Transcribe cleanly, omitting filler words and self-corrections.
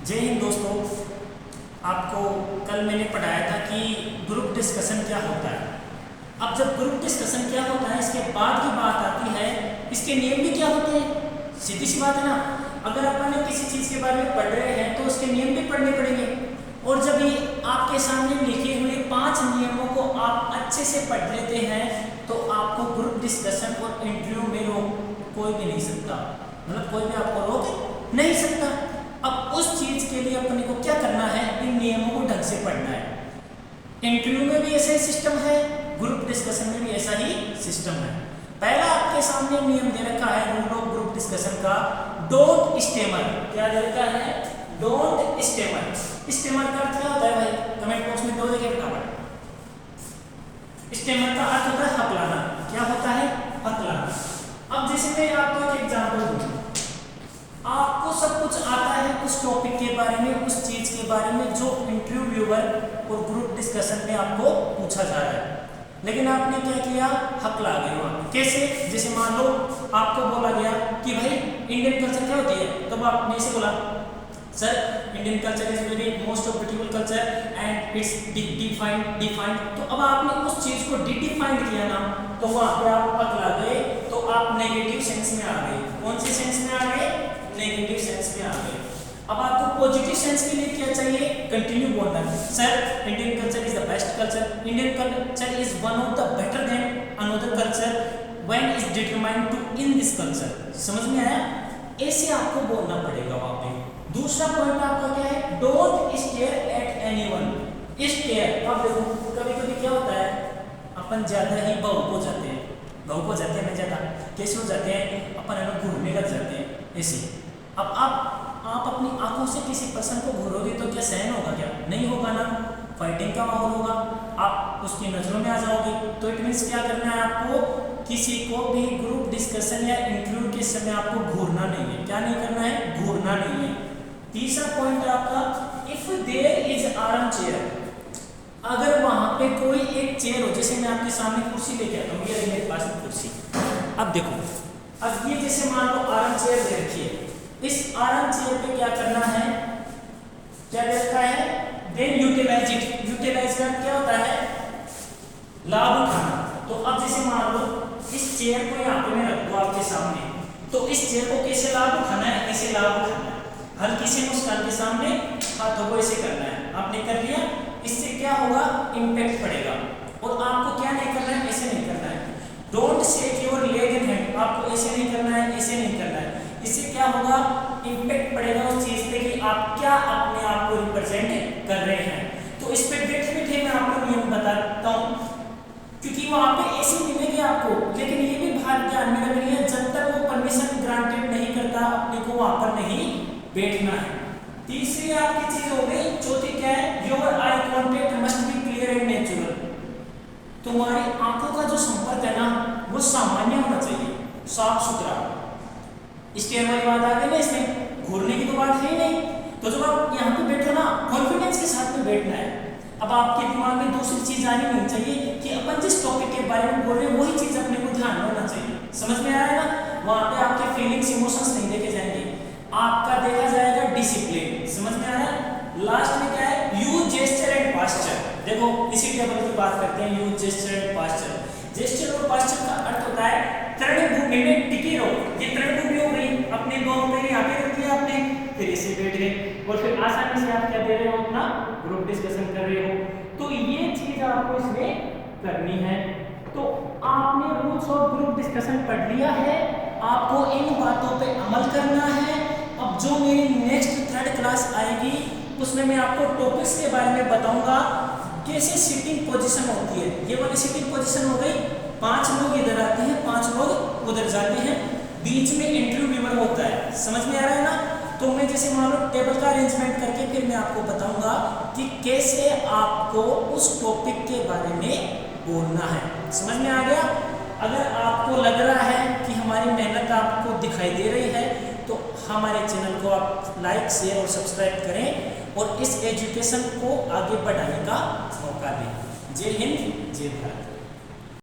जय हिंद दोस्तों। आपको कल मैंने पढ़ाया था कि ग्रुप डिस्कशन क्या होता है। अब जब ग्रुप डिस्कशन क्या होता है इसके बाद की बात आती है, इसके नियम भी क्या होते हैं। सीधी सी बात है ना, अगर अपन किसी चीज़ के बारे में पढ़ रहे हैं तो उसके नियम भी पढ़ने पड़ेंगे। और जब ये आपके सामने लिखे हुए 5 नियमों को आप अच्छे से पढ़ लेते हैं तो आपको ग्रुप डिस्कशन और इंटरव्यू में रोक कोई भी नहीं सकता, मतलब कोई भी आपको रोक नहीं सकता। अब उस चीज के लिए अपने को क्या करना है, इन नियमों को ढंग से पढ़ना है। इंटरव्यू में भी ऐसा ही सिस्टम है, ग्रुप डिस्कशन में भी ऐसा ही सिस्टम है। पहला आपके सामने नियम दे रखा है रूल ऑफ ग्रुप डिस्कशन का, डोंट स्टेमर। क्या दे रखा है? Don't stammer. स्टेमर का अर्थ क्या होता है भाई? कमेंट बॉक्स में दो देखिए फटाफट। स्टेमर का अर्थ होता है हकलाना। क्या होता है? हकलाना। अब जैसे मैं आपको एक एग्जांपल दूं, आपको सब कुछ आता है उस टॉपिक के बारे में, उस चीज के बारे में जो इंटरव्यूअर और ग्रुप डिस्कशन में आपको पूछा जा रहा है, लेकिन आपने क्या किया? हकला गए वहां। कैसे? जैसे मान लो आपको बोला गया कि भाई इंडियन कल्चर क्या होती है, तब आपने इसे बोला sir Indian culture is very most of beautiful culture and it's defined. तो अब आपने उस चीज को डिफाइंड किया ना, तो वहां पे आप हकला गए, तो आप नेगेटिव सेंस में आ गए। कौन से सेंस में आ गए? नेगेटिव सेंस में आ गए। अब आपको पॉजिटिव सेंस के लिए क्या चाहिए? कंटिन्यू बोलना है। Sir Indian culture is the best culture, Indian culture is one of the better than another culture when is determined to in this culture. समझ में आया? ऐसे आपको बोलना पड़ेगा वहां पे। दूसरा पॉइंट आपका क्या है? Don't stare at anyone. Stare, अब देखो कभी कभी क्या होता है, अपन ज्यादा ही भावुक हो जाते हैं। भावुक हो जाते हैं ना, ज्यादा कैसे हो जाते हैं, अपन है ना घूरने लग जाते हैं ऐसे। अब आप अपनी आंखों से किसी पर्सन को घूरोगे तो क्या सहन होगा? क्या नहीं होगा ना, फाइटिंग का माहौल होगा, आप उसकी नजरों में आ जाओगे। तो इट मीन्स क्या करना है आपको? किसी को भी ग्रुप डिस्कशन या इंटरव्यू के समय आपको घूरना नहीं है। क्या नहीं करना है? घूरना नहीं है। तीसरा पॉइंट आपका, if there is arm chair. अगर वहां पे कोई एक चेयर हो, जैसे मैं आपके सामने कुर्सी लेके आता हूँ, ये मेरे पास कुर्सी। अब देखो, अब ये जैसे मान लो आर्म चेयर दे रखी है, इस आर्म चेयर पे क्या करना है? क्या दे रखा है? Then utilise it. यूटिलाइज का क्या होता है? लाभ उठाना। तो अब जैसे मान लो इस चेयर को यहाँ पे मैं रख दूं आपके सामने, तो इस चेयर को कैसे लाभ उठाना है? ऐसे लाभ उठाना है। हल्की से मुस्कान के सामने हाथों को ऐसे करना है। आपने कर लिया, इससे क्या होगा? इंपैक्ट पड़ेगा। और आपको क्या नहीं करना है? ऐसे नहीं करना है। Don't shake your leg and hand. आपको ऐसे नहीं करना है, ऐसे नहीं करना है। इससे क्या होगा? इंपैक्ट पड़ेगा उस चीज पे कि आप क्या अपने आप को रिप्रेजेंट कर रहे हैं। तो इस पे बैठे बैठे मैं आपको नियम बताता हूँ, क्योंकि वहां पे ऐसे मिलेगी आपको, लेकिन ये भी बात ध्यान में रखनी है, जब तक वो परमिशन ग्रांटेड नहीं करता अपने को वहां पर नहीं बैठना है। तीसरी आपकी चीज हो गई। चौथी क्या है? Your eye contact must be clear and natural. तुम्हारी आंखों का जो संपर्क है ना, वो सामान्य होना चाहिए, साफ सुथरा। स्टेयर वाली बात आ गई ना, इसमें घूरने की तो बात है ही नहीं। तो जब आप यहाँ पे बैठो ना, कॉन्फिडेंस के साथ में बैठना है। अब आपके दिमाग में दूसरी चीज आनी नहीं चाहिए कि अपन जिस टॉपिक के बारे में बोल रहे हैं वही चीज अपने को ध्यान में होना चाहिए। समझ में आ रहा है ना? वहां पे आपके फीलिंग्स इमोशंस नहीं देखे जाएंगे, आपका देखा जाएगा डिसिप्लिन। समझ में आ रहा है? लास्ट में क्या है? Use gesture and posture. देखो इसी टेबल की बात करते हैं, use gesture and posture. Gesture और पास्चर का अर्थ होता है तृण भूमि में टिके रहो। ये तृण भूमि हो गई, अपने दोनों पैर यहाँ पे रख दिया आपने, फिर इसे बैठ गए और फिर आसानी से आप क्या दे रहे हो? अपना ग्रुप डिस्कशन कर रहे हो। तो ये चीज आपको इसमें करनी है। तो आपने रूल्स ऑफ ग्रुप डिस्कशन पढ़ लिया है, आपको इन बातों पे अमल करना है। अब जो मेरी नेक्स्ट 3rd क्लास आएगी उसमें मैं आपको टॉपिक्स के बारे में बताऊंगा, कैसे सिटिंग पोजीशन होती है। ये वाली सिटिंग पोजीशन हो गई, 5 लोग इधर आते हैं, 5 लोग उधर जाते हैं, बीच में इंटरव्यूअर होता है। समझ में आ रहा है ना? तो मैं जैसे मान लो टेबल का अरेंजमेंट करके फिर मैं आपको बताऊंगा कि कैसे आपको उस टॉपिक के बारे में बोलना है। समझ में आ गया? अगर आपको लग रहा है कि हमारी मेहनत आपको दिखाई दे रही है तो हमारे चैनल को आप लाइक, शेयर और सब्सक्राइब करें और इस एजुकेशन को आगे बढ़ाने का मौका दें। जय हिंद, जय भारत।